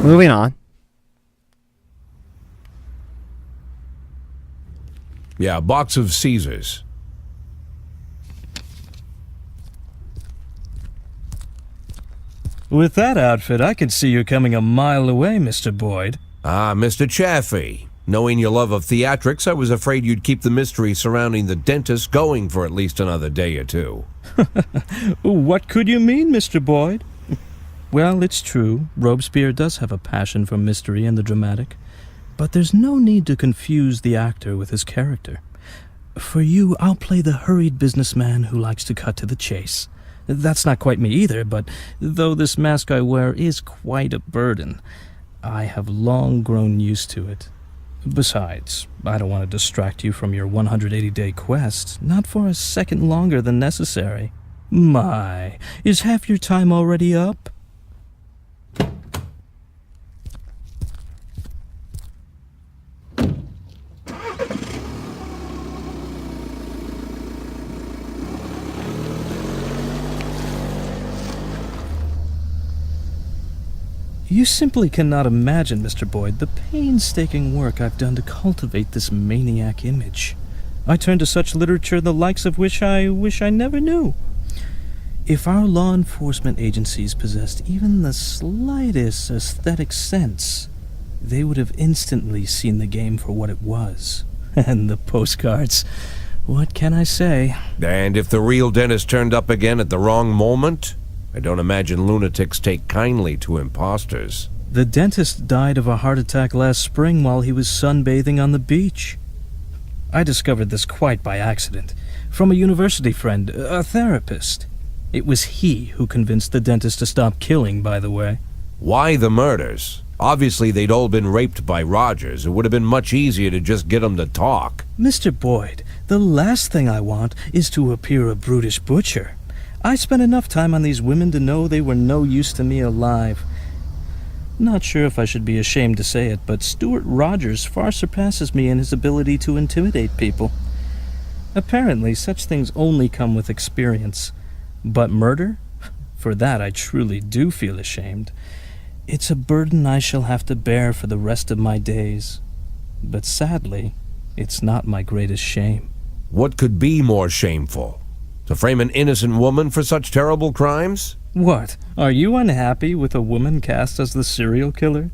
Moving on. Yeah, a box of Caesars. With that outfit, I can see you coming a mile away, Mr. Boyd. Ah, Mr. Chaffee. Knowing your love of theatrics, I was afraid you'd keep the mystery surrounding the dentist going for at least another day or two. What could you mean, Mr. Boyd? Well, it's true. Robespierre does have a passion for mystery and the dramatic. But there's no need to confuse the actor with his character. For you, I'll play the hurried businessman who likes to cut to the chase. That's not quite me either, but though this mask I wear is quite a burden, I have long grown used to it. Besides, I don't want to distract you from your 180-day quest, not for a second longer than necessary. My, is half your time already up? You simply cannot imagine, Mr. Boyd, the painstaking work I've done to cultivate this maniac image. I turn to such literature the likes of which I wish I never knew. If our law enforcement agencies possessed even the slightest aesthetic sense, they would have instantly seen the game for what it was. And the postcards, what can I say? And if the real dentist turned up again at the wrong moment? I don't imagine lunatics take kindly to imposters. The dentist died of a heart attack last spring while he was sunbathing on the beach. I discovered this quite by accident, from a university friend, a therapist. It was he who convinced the dentist to stop killing, by the way. Why the murders? Obviously they'd all been raped by Rogers. It would have been much easier to just get them to talk. Mr. Boyd, the last thing I want is to appear a brutish butcher. I spent enough time on these women to know they were no use to me alive. Not sure if I should be ashamed to say it, but Stuart Rogers far surpasses me in his ability to intimidate people. Apparently, such things only come with experience. But murder? For that I truly do feel ashamed. It's a burden I shall have to bear for the rest of my days. But sadly, it's not my greatest shame. What could be more shameful? To frame an innocent woman for such terrible crimes? What? Are you unhappy with a woman cast as the serial killer?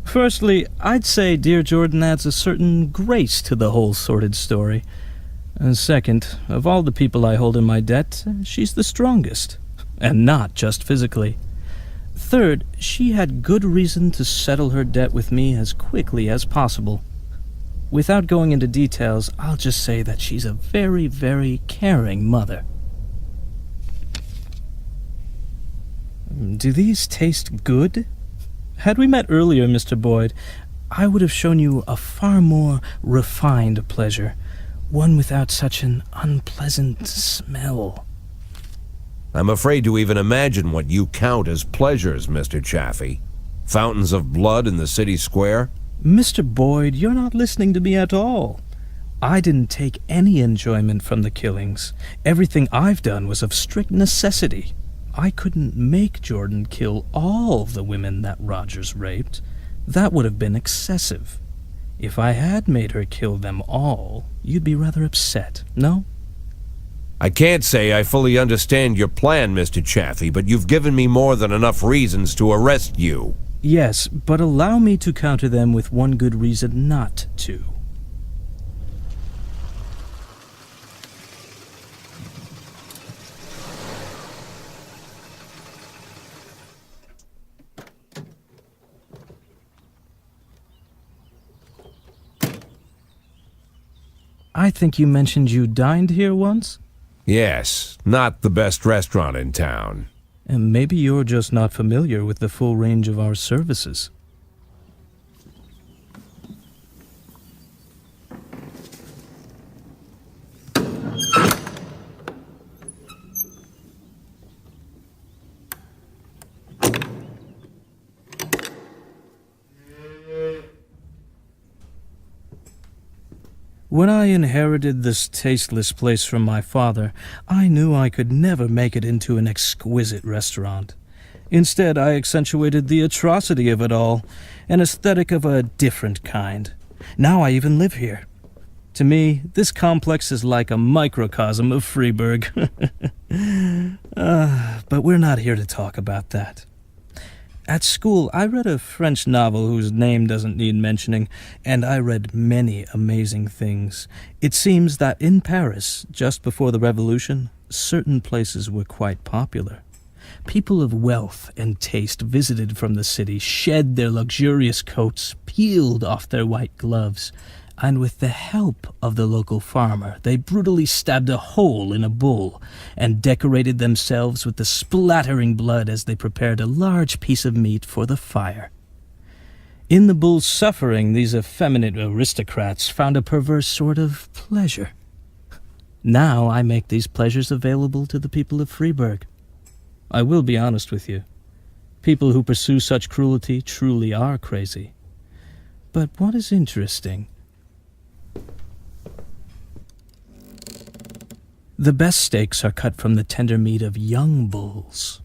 Firstly, I'd say Dear Jordan adds a certain grace to the whole sordid story. And second, of all the people I hold in my debt, she's the strongest. And not just physically. Third, she had good reason to settle her debt with me as quickly as possible. Without going into details, I'll just say that she's a very, very caring mother. Do these taste good? Had we met earlier, Mr. Boyd, I would have shown you a far more refined pleasure, one without such an unpleasant smell. I'm afraid to even imagine what you count as pleasures, Mr. Chaffee. Fountains of blood in the city square? Mr. Boyd, you're not listening to me at all. I didn't take any enjoyment from the killings. Everything I've done was of strict necessity. I couldn't make Jordan kill all the women that Rogers raped. That would have been excessive. If I had made her kill them all, you'd be rather upset, no? I can't say I fully understand your plan, Mr. Chaffee, but you've given me more than enough reasons to arrest you. Yes, but allow me to counter them with one good reason not to. I think you mentioned you dined here once? Yes, not the best restaurant in town. And maybe you're just not familiar with the full range of our services. When I inherited this tasteless place from my father, I knew I could never make it into an exquisite restaurant. Instead, I accentuated the atrocity of it all, an aesthetic of a different kind. Now I even live here. To me, this complex is like a microcosm of Freeburg. But we're not here to talk about that. At school, I read a French novel whose name doesn't need mentioning, and I read many amazing things. It seems that in Paris, just before the Revolution, certain places were quite popular. People of wealth and taste visited from the city, shed their luxurious coats, peeled off their white gloves, and with the help of the local farmer, they brutally stabbed a hole in a bull and decorated themselves with the splattering blood as they prepared a large piece of meat for the fire. In the bull's suffering, these effeminate aristocrats found a perverse sort of pleasure. Now I make these pleasures available to the people of Freeburg. I will be honest with you. People who pursue such cruelty truly are crazy. But what is interesting? The best steaks are cut from the tender meat of young bulls.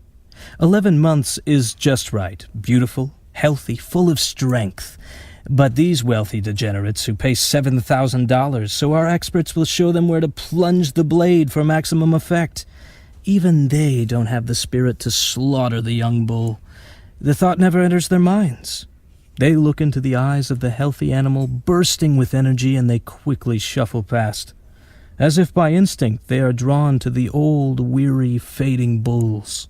11 months is just right, beautiful, healthy, full of strength. But these wealthy degenerates who pay $7,000, so our experts will show them where to plunge the blade for maximum effect. Even they don't have the spirit to slaughter the young bull. The thought never enters their minds. They look into the eyes of the healthy animal, bursting with energy, and they quickly shuffle past. As if by instinct, they are drawn to the old, weary, fading bulls.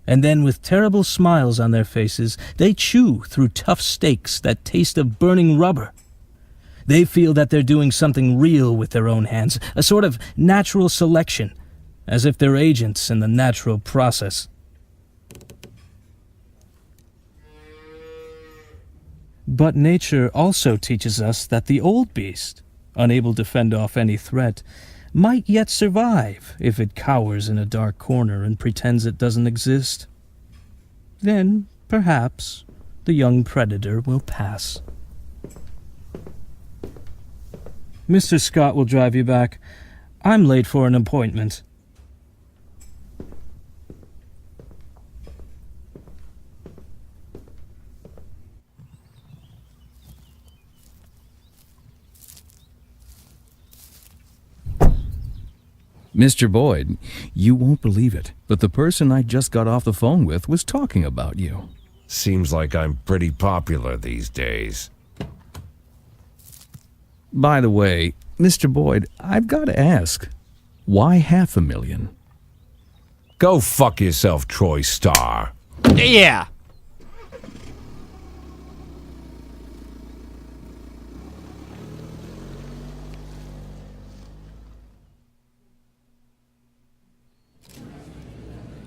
And then, with terrible smiles on their faces, they chew through tough steaks that taste of burning rubber. They feel that they're doing something real with their own hands, a sort of natural selection, as if they're agents in the natural process. But nature also teaches us that the old beast, unable to fend off any threat, might yet survive if it cowers in a dark corner and pretends it doesn't exist. Then, perhaps, the young predator will pass. Mr. Scott will drive you back. I'm late for an appointment. Mr. Boyd, you won't believe it, but the person I just got off the phone with was talking about you. Seems like I'm pretty popular these days. By the way, Mr. Boyd, I've got to ask, why $500,000? Go fuck yourself, Troy Starr. Yeah.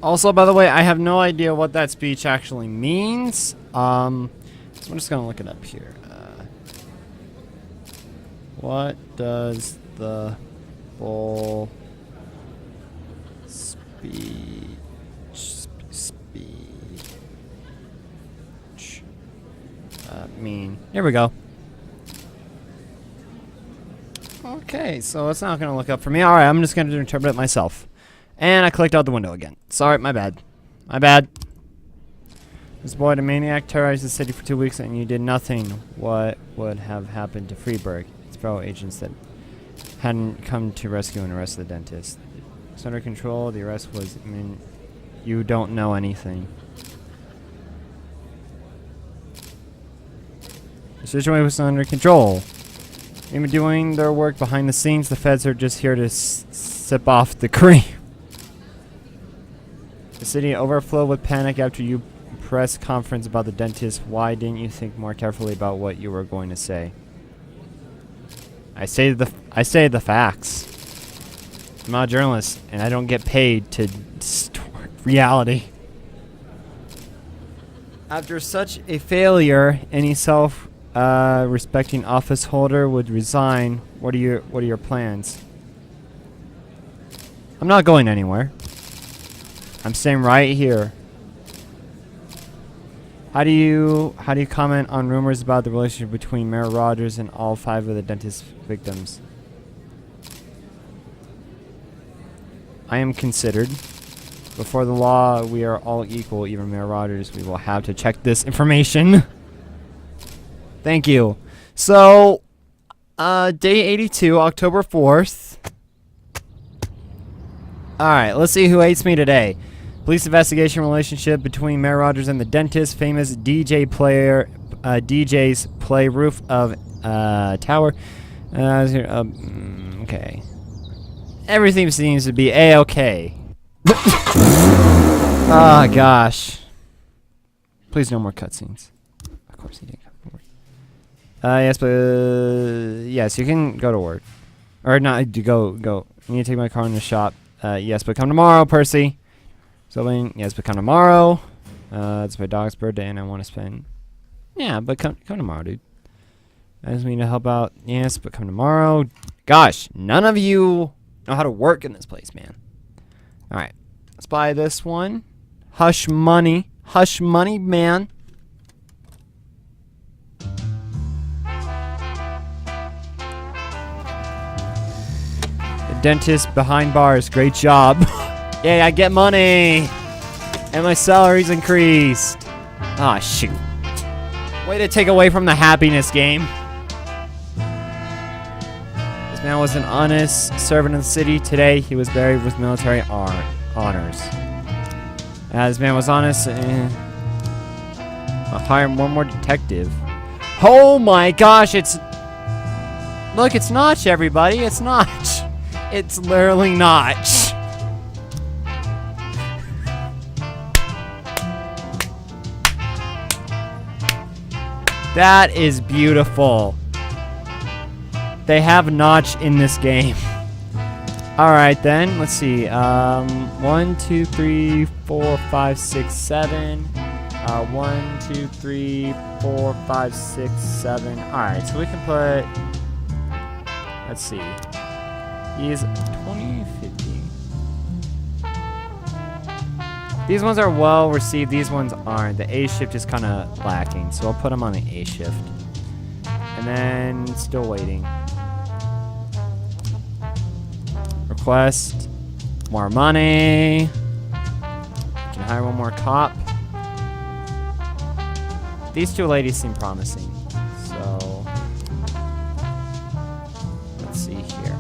Also, by the way, I have no idea what that speech actually means. So I'm just gonna look it up here. What does the bull speech mean? Here we go. Okay, so it's not gonna look up for me. All right, I'm just gonna interpret it myself. And I clicked out the window again. Sorry, my bad. My bad. This boy, a maniac, terrorized the city for 2 weeks and you did nothing. What would have happened to Freeburg? Its fellow agents that hadn't come to rescue and arrest the dentist. It's under control. The arrest was, you don't know anything. The situation was under control. They've been doing their work behind the scenes. The feds are just here to sip off the cream. The city overflowed with panic after you press conference about the dentist. Why didn't you think more carefully about what you were going to say? I say the facts. I'm not a journalist, and I don't get paid to distort reality. After such a failure, any self-respecting office holder would resign. What are your plans? I'm not going anywhere. I'm staying right here. How do you comment on rumors about the relationship between Mayor Rogers and all 5 of the dentist's victims? I am considered. Before the law, we are all equal, even Mayor Rogers. We will have to check this information. Thank you. So, day 82, October 4th. Alright, let's see who hates me today. Police investigation relationship between Mayor Rogers and the dentist. Famous DJs play roof of tower. Okay. Everything seems to be A-okay. Ah, gosh. Please no more cutscenes. Of course he didn't come to work. Yes, but yes, you can go to work. Or not, go. You need to take my car in the shop. Yes, but come tomorrow, Percy. So, yes, but come tomorrow. It's my dog's birthday and I want to spend... Yeah, but come tomorrow, dude. I just need to help out. Yes, but come tomorrow. Gosh, none of you know how to work in this place, man. Alright, let's buy this one. Hush money. Hush money, man. The dentist behind bars. Great job. Yay, I get money. And my salary's increased. Ah, shoot. Way to take away from the happiness game. This man was an honest servant of the city. Today, he was buried with military honors. This man was honest. I'll hire one more detective. Oh my gosh, it's... Look, it's Notch, everybody. It's Notch. It's literally Notch. That is beautiful. They have Notch in this game. Alright then, let's see. 1, 2, 3, 4, 5, 6, 7. 1, 2, 3, 4, 5, 6, 7. Alright, so we can put... Let's see. He's 2015. These ones are well received. These ones aren't. The A shift is kind of lacking, so I'll put them on the A shift. And then still waiting. Request more money. Can hire one more cop. These two ladies seem promising. So let's see here.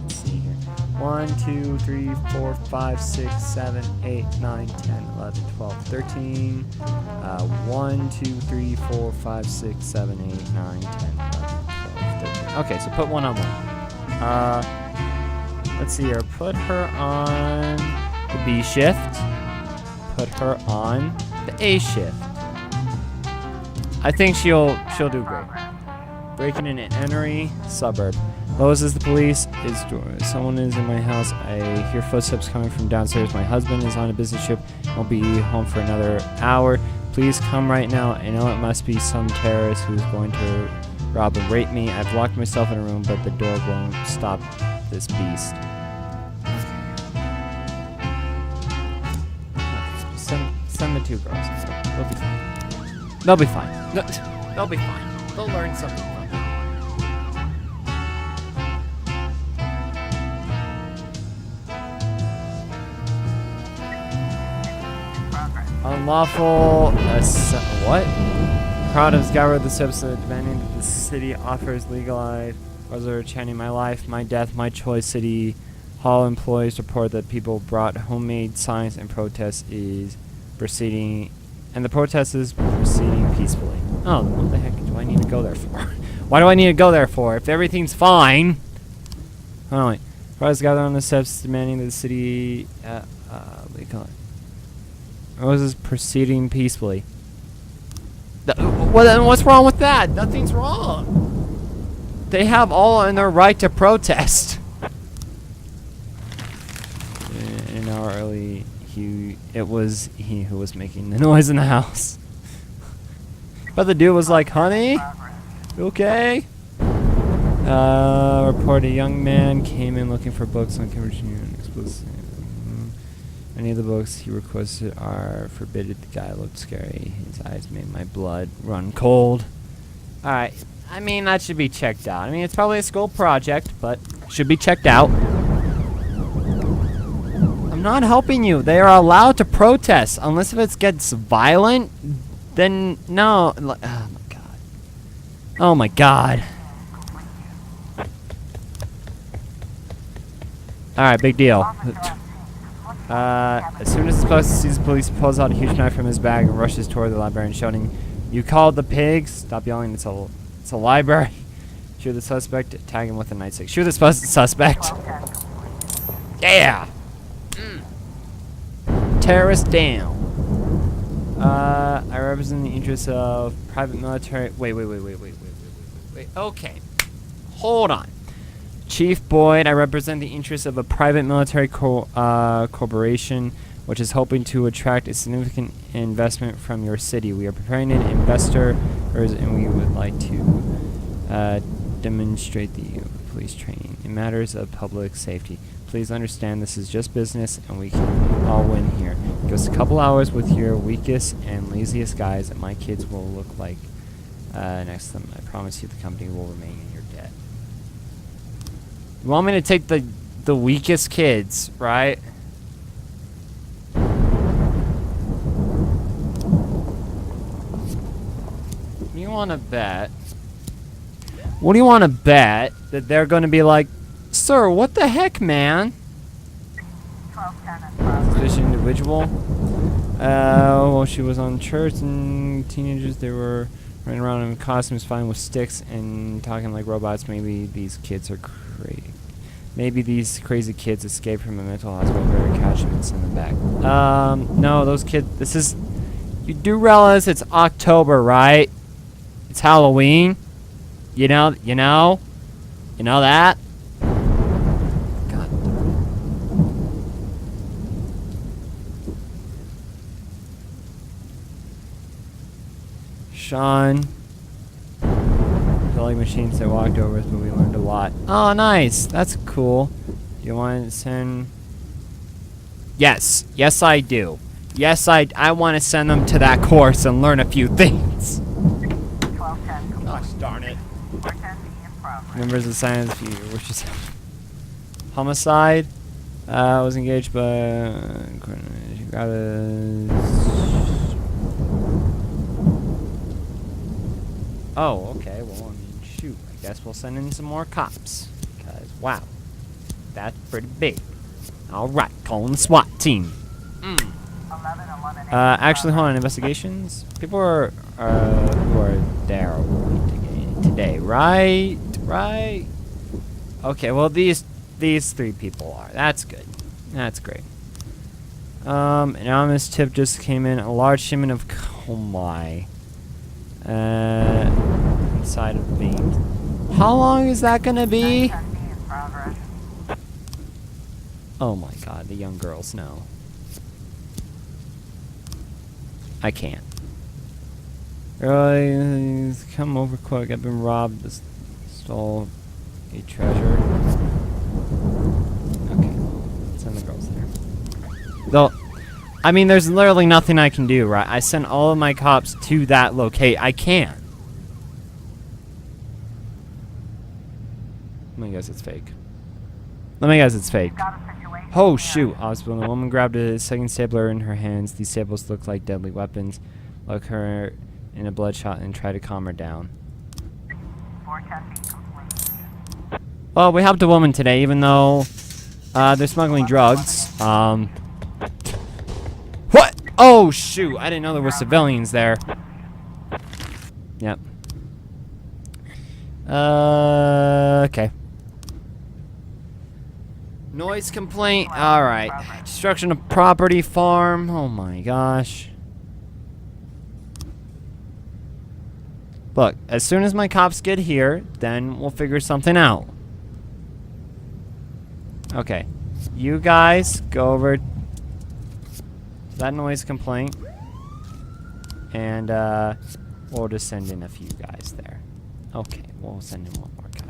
Let's see here. 1, 2, 3, 4, 5, 6, 7, 8, 9, 10, 11, 12, 13. 1, 2, 3, 4, 5, 6, 7, 8, 9, 10, 11, 12, 13. Okay, so put one on one. Let's see here. Put her on the B shift. Put her on the A shift. I think she'll do great. Breaking in an entry suburb. Lois is the police. Someone is in my house. I hear footsteps coming from downstairs. My husband is on a business trip. Won't be home for another hour. Please come right now. I know it must be some terrorist who's going to rob and rape me. I've locked myself in a room, but the door won't stop this beast. Send the two girls. They'll be fine. They'll be fine. They'll be fine. They'll learn something from it. Unlawful. What? Crowd has gathered the steps demanding that the city offers legalized. Others are chanting my life, my death, my choice. City Hall employees report that people brought homemade signs and protest is proceeding, and the protest is proceeding peacefully. Oh, what the heck do I need to go there for? Why do I need to go there for? If everything's fine. Oh wait. Crowds gather on the steps demanding that the city what do you call it? Roses proceeding peacefully. What's wrong with that? Nothing's wrong. They have all in their right to protest. In our early, it was he who was making the noise in the house. But the dude was like, "Honey, you okay?" Report: a young man came in looking for books on Cambridge Union. Explicit. Many of the books he requested are forbidden. The guy looked scary. His eyes made my blood run cold. Alright. I mean, that should be checked out. I mean, it's probably a school project, but should be checked out. I'm not helping you. They are allowed to protest. Unless if it gets violent, then no. Oh my god. Oh my god. Alright, big deal. As soon as the post sees the police, he pulls out a huge knife from his bag and rushes toward the librarian, shouting, "You called the pigs? Stop yelling, it's a library." Shoot the suspect, tag him with a nightstick. Shoot the suspect. Yeah! Terrorist down. I represent the interests of private military. Wait. Okay. Hold on. Chief Boyd, I represent the interests of a private military corporation which is hoping to attract a significant investment from your city. We are preparing an investor, and we would like to demonstrate the police training in matters of public safety. Please understand this is just business and we can all win here. Just a couple hours with your weakest and laziest guys and my kids will look like next to them. I promise you the company will remain in your debt. You want me to take the weakest kids, right? You want to bet? What do you want to bet that they're going to be like, "Sir, what the heck, man?" Suspicious individual. Well, she was on church and teenagers. They were running around in costumes, fighting with sticks and talking like robots. Maybe these kids are crazy. Maybe these crazy kids escaped from a mental hospital. Better catch them and send them back. No, those kids. This is. You do realize it's October, right? It's Halloween. You know that. God. Sean. Like machines that walked over us, but we learned a lot. Oh, nice. That's cool. You want to send? Yes. Yes, I do. Yes, I want to send them to that course and learn a few things. Gosh darn it. Members of the science, which is homicide. Was engaged by. Oh, okay. Well, I mean, shoot. I guess we'll send in some more cops. Because, wow. That's pretty big. Alright, calling the SWAT team. Actually, hold on. Investigations? People are who are there today, right? Right? Okay, well, these three people are. That's good. That's great. An anonymous tip just came in. A large shipment of... Oh, my... inside of the beam. How long is that gonna be? Oh my god, the young girls know. I can't. Really, come over quick. I've been robbed. Stole a treasure. Okay, send the girls there. Though. I mean, there's literally nothing I can do, right? I sent all of my cops to that locate. I can't. Let me guess it's fake. Let me guess it's fake. Oh, shoot. Hospital. The woman grabbed a second stapler in her hands. These staples look like deadly weapons. Look her in a bloodshot and try to calm her down. Well, we helped a woman today, even though they're smuggling drugs. What? Oh, shoot. I didn't know there were civilians there. Yep. Okay. Noise complaint. Alright. Destruction of property, farm. Oh my gosh. Look, as soon as my cops get here, then we'll figure something out. Okay. You guys go over that noise complaint, and we'll just send in a few guys there. Okay, we'll send in one more guy.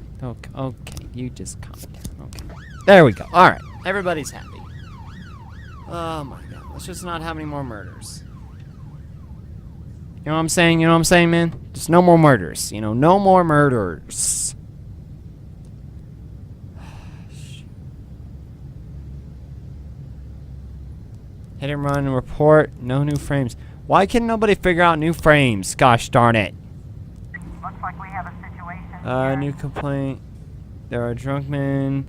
Okay, you just calm down. Okay, there we go. All right, everybody's happy. Oh my god, let's just not have any more murders. You know what I'm saying? You know what I'm saying, man? Just no more murders. You know, no more murders. Hit and run report. No new frames. Why can nobody figure out new frames? Gosh darn it. Looks like we have a situation. New complaint. There are drunk men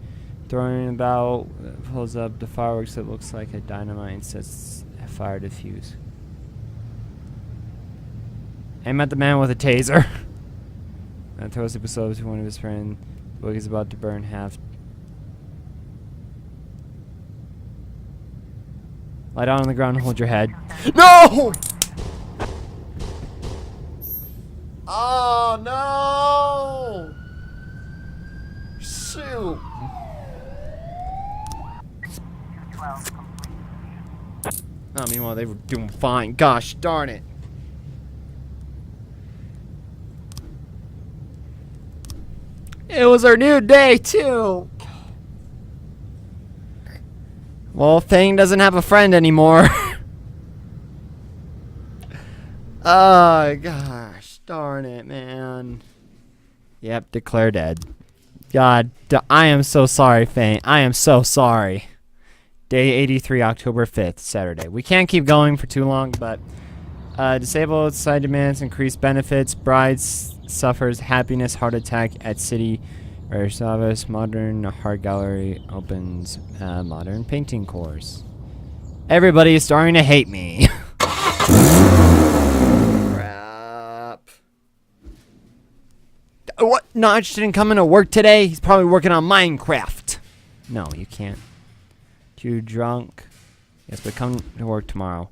throwing about. Pulls up the fireworks that looks like a dynamite and sets a fire diffuse. Aim at the man with a taser. And throws a pistol to one of his friends. Book is about to burn half. Lie down on the ground and hold your head. No! Oh no! Shoot! 212 complete. Oh, meanwhile, they were doing fine. Gosh darn it. It was our new day, too. Well, Thing doesn't have a friend anymore. Oh, gosh. Darn it, man. Yep, declare dead. God, I am so sorry, Fang. I am so sorry. Day 83, October 5th, Saturday. We can't keep going for too long, but... disabled side demands increased benefits. Brides suffers happiness heart attack at city. Service modern art gallery opens modern painting course. Everybody is starting to hate me. Crap. What? Notch didn't come into work today? He's probably working on Minecraft. No, you can't. Too drunk. Yes, but come to work tomorrow.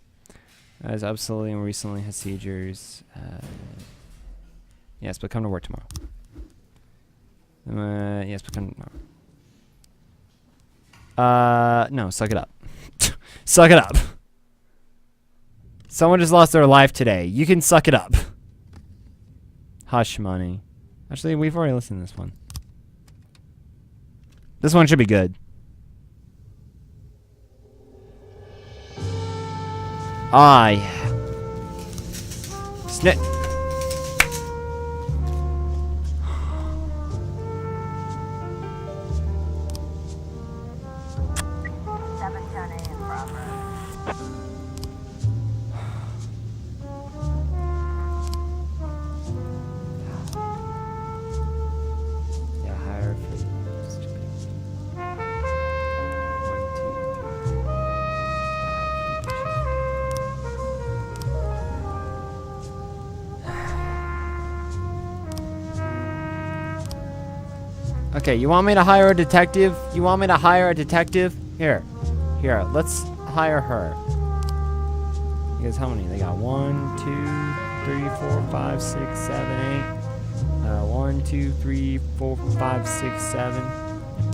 Has absolutely and recently had seizures. Yes, but come to work tomorrow. Yes, but come tomorrow. No, suck it up. Suck it up. Someone just lost their life today. You can suck it up. Hush money. Actually, we've already listened to this one. This one should be good. Ah, yeah. Snit. Okay, you want me to hire a detective? You want me to hire a detective? Here, let's hire her. Because how many? They got 1, 2, 3, 4, 5, 6, 7, 8. 1, 2, 3, 4, 5, 6, 7.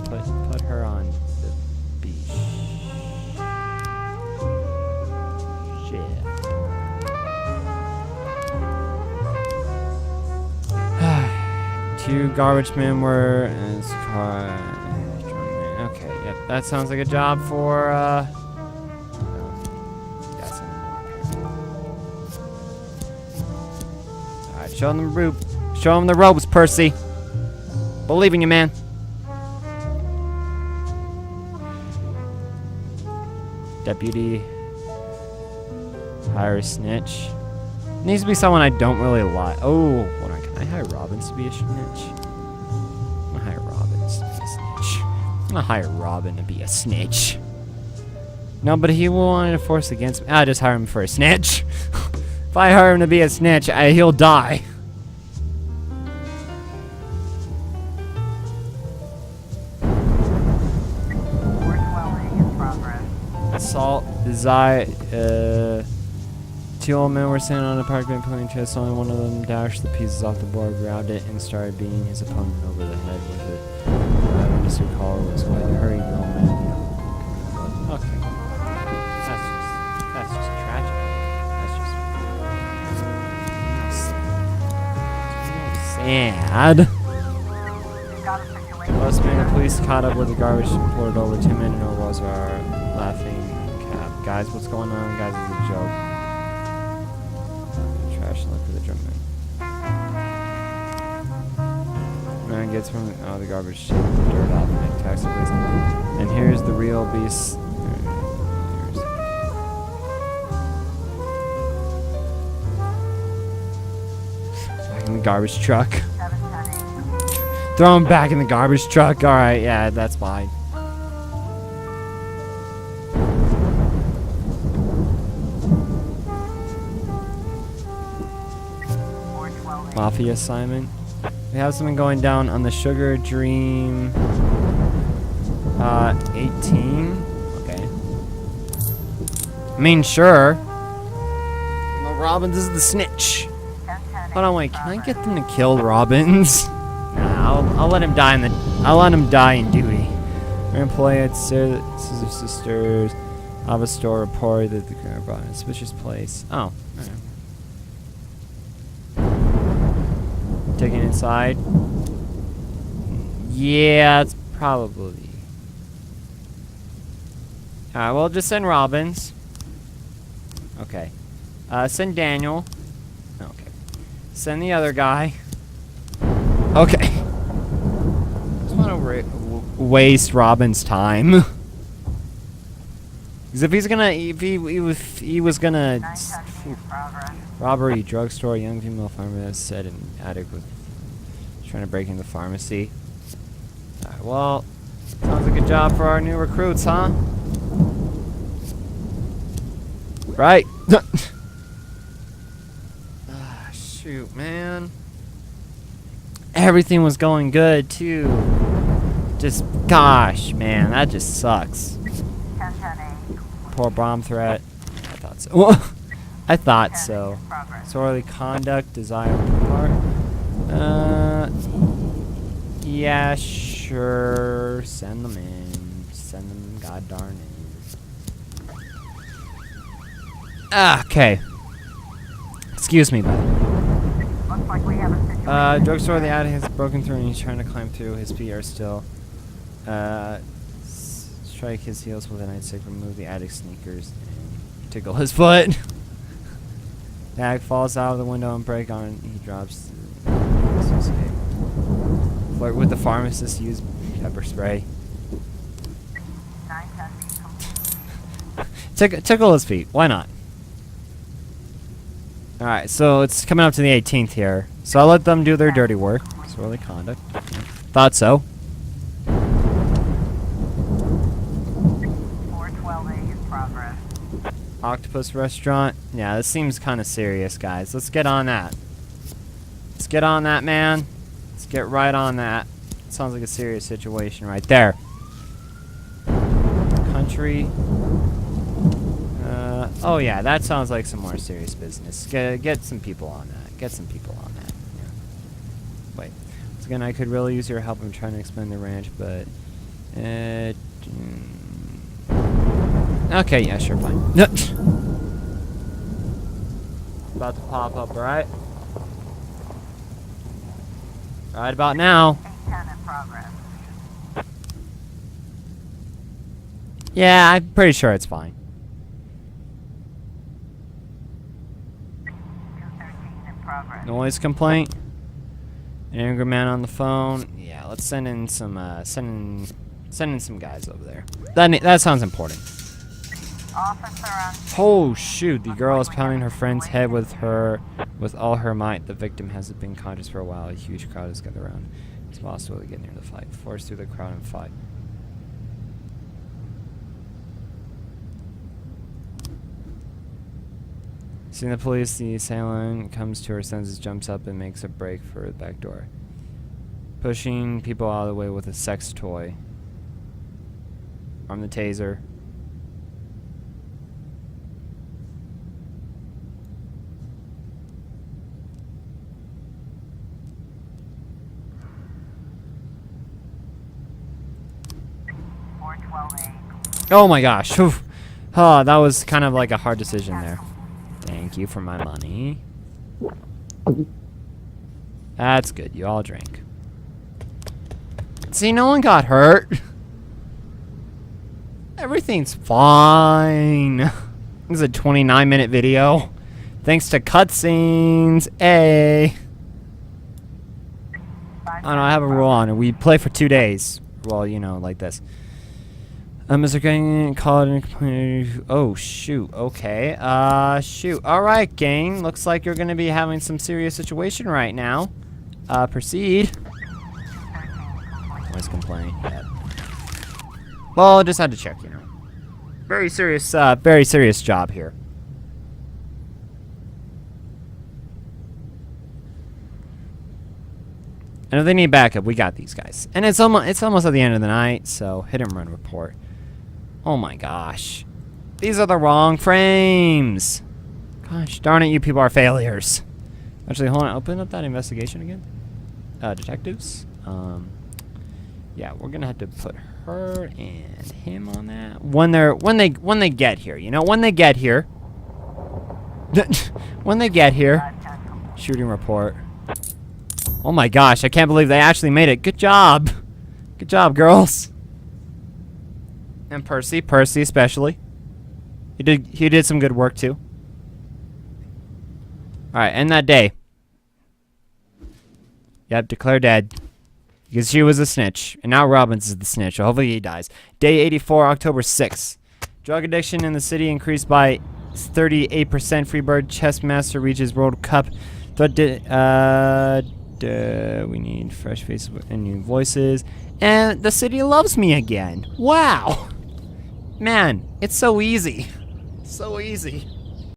Put her on the beach. Shit. Two garbage men were in his car. Okay, yep, that sounds like a job for Alright, show them the rope. Show them the ropes, Percy. Believe in you, man. Deputy. Hire a snitch. Needs to be someone I don't really like. Oh, hold on. Can I hire Robbins to be a snitch? I'm gonna hire Robbins to be a snitch. I'm gonna hire Robin to be a snitch. No, but he will want to force against me. I'll just hire him for a snitch. If I hire him to be a snitch, he'll die. Assault, desire, two old men were standing on a park bench playing chess. Only one of them dashed the pieces off the board, grabbed it, and started beating his opponent over the head with it. Mr. Caller was quite hurried, the old man. Okay. That's just tragic. That's just sad. Busman, the police caught up with the garbage and poured it over. 2 men in overalls are laughing. Guys, what's going on? Guys, it's a joke. Trash look for the drum man gets from the garbage, shake the dirt off, and attacks the place. And here's the real beast. in the garbage truck. 710 Throw him back in the garbage truck. Alright, yeah, that's fine. Mafia assignment. We have something going down on the Sugar Dream 18. Okay. I mean, sure. No, Robbins is the snitch. Hold on, wait. Can I get them to kill Robbins? Nah, I'll let him die in the. I'll let him die in duty. Our employee at Scissor Sisters of a store reported that the criminal brought in a suspicious place. Oh. Okay. Taking it inside. Yeah, it's probably. Alright, well, just send Robbins. Okay. Send Daniel. Okay. Send the other guy. Okay. Just want to waste Robbins' time. Because if he's gonna, if he was gonna robbery, drugstore, young female pharmacist said an addict was trying to break into the pharmacy. Alright, well, sounds like a job for our new recruits, huh? Right? Ah, shoot, man. Everything was going good, too. Just, gosh, man, that just sucks. 1010 Poor bomb threat. I thought so. I thought so. Disorderly conduct, desire part. Yeah, sure. Send them in. Send them god darn in. Ah, okay. Excuse me, buddy. Looks like we have a situation. Drugstore, the addict has broken through and he's trying to climb through. His feet are still. Strike his heels with a nightstick, remove the addict's sneakers, and tickle his foot. The addict falls out of the window and break on. He drops. Flirt with the pharmacist, use pepper spray. 910 Tickle his feet. Why not? Alright, so it's coming up to the 18th here. So I'll let them do their dirty work. Disorderly conduct. Thought so. 412A in progress. Octopus restaurant. Yeah, this seems kind of serious, guys. Let's get on that. Let's get on that, man. Let's get right on that. Sounds like a serious situation right there. Country. Oh yeah, that sounds like some more serious business. Get some people on that. Get some people on that. Yeah. Wait. Once again, I could really use your help in trying to expand the ranch, but... Okay, yeah, sure, fine. About to pop up, right? Right about now. 810 in progress. Yeah, I'm pretty sure it's fine. 213 in progress. Noise complaint. An angry man on the phone. Yeah, let's send in some send in some guys over there. That sounds important. Officer on Oh shoot, the girl is pounding her friend's head with all her might. The victim hasn't been conscious for a while. A huge crowd is gathered around. It's possible to get near the fight. Force through the crowd and fight. Seeing the police, the assailant comes to her senses, jumps up, and makes a break for the back door. Pushing people out of the way with a sex toy. Arm the taser. Oh my gosh. Oof. Oh, that was kind of like a hard decision there. Thank you for my money. That's good. You all drink. See, no one got hurt. Everything's fine. This is a 29-minute video. Thanks to cutscenes. Hey. I don't know, I have a rule on it. We play for 2 days. Well, you know, like this. Mr. Gang called and complained. Oh, shoot. Okay. Shoot. Alright, gang. Looks like you're gonna be having some serious situation right now. Proceed. Always complaining. Yeah. Well, just had to check, you know. Very serious job here. And if they need backup, we got these guys. And it's almost at the end of the night, so hit and run report. Oh my gosh. These are the wrong frames. Gosh darn it, you people are failures. Actually, hold on, open up that investigation again. Detectives. Yeah, we're gonna have to put her and him on that. When they get here, you know, when they get here. When they get here. Shooting report. Oh my gosh, I can't believe they actually made it. Good job. Good job, girls. And Percy especially. He did some good work too. Alright, end that day. Yep, declare dead. Because she was a snitch. And now Robbins is the snitch, so hopefully he dies. Day 84, October 6th. Drug addiction in the city increased by 38%. Freebird chess master reaches World Cup. We need fresh faces and new voices. And the city loves me again. Wow. Man, it's so easy. So easy.